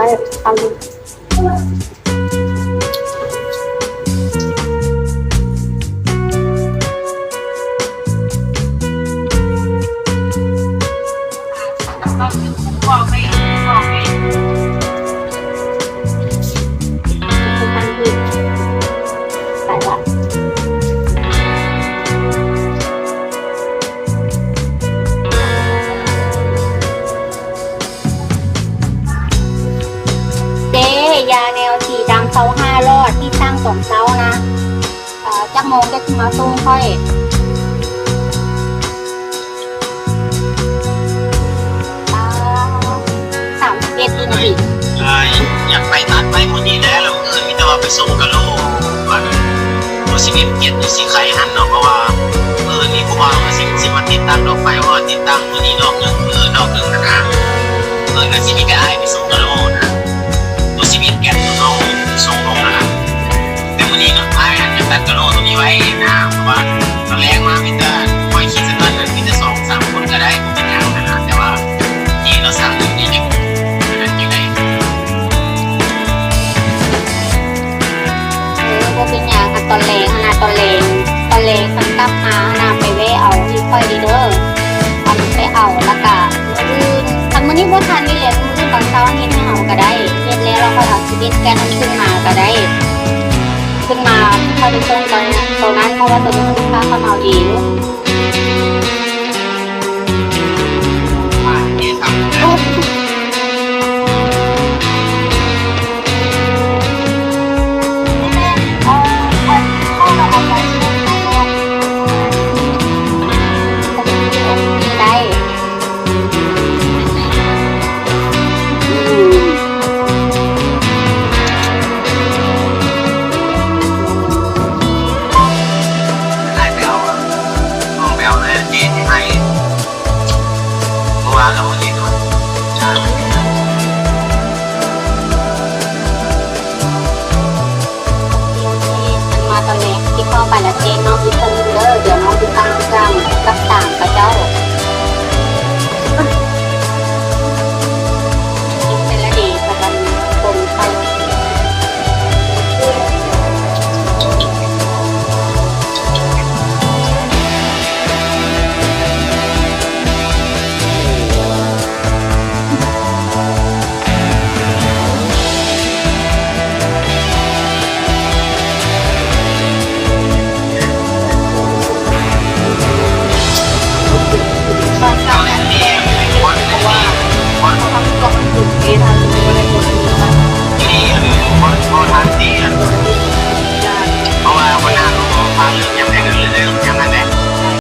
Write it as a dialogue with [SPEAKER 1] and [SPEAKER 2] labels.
[SPEAKER 1] ทำ
[SPEAKER 2] บอกไม่บอกไม่
[SPEAKER 1] ตั้งที่ใส่ละเจ๊ยาแนวฉีดดังเสา5 รอดที่ตั้ง2 เสานะจักโมงจะขึ้นมาส่งค่อย31 นาที
[SPEAKER 3] อยากไปตัดไปหมดนี้แล้วแล้วอื่นมีแต่ว่าไปส่งกะโลว่าตัวสิเกียรติสิใครหันเนาะเพราะว่านี่กูว่าสิมาติดตั้งดอกไฟว่าติดตั้งตัวนี้ดอกหนึ่งดอกหนึ่งนะนั่นสิมีแต่ไอ้ไปส่งกะโลนะตัวสิเกียรติตัวน้องส่งลงนะแต่วันนี้เนาะไอ้จะตัดกะโลตัวนี้ไว้นะเพราะว่าตอนแรกมามีแต่คอยคิดสักวันนั้นมีแต่2-3 คนก็ได้ผมเป็นอย่างนั้นนะแต่ว่าที่เราสั่งอยู่นี่เนี่ยยังไง
[SPEAKER 1] บ่เป็นหยังค่ะตอนแรงขนาดตอนแรงมันกลับมานาไปแวะเอาที่ค่อยดีเด้อทำไปเอาแล้วก็มื้อทันมื้อนี้บ่ทันนี่แหละมื้อตอนเช้าเฮ็ดให้เฮาก็ได้เฮ็ดแล้วเราก็เอาชีวิตแกนขึ้นมาก็ได้ขึ้นมาค่อยไปส่งตอนนั้นเพราะว่าตัวนี้ลูกค้าเขาเอาดีอยู่ไปแล้วเจ๊น้องพิเศษ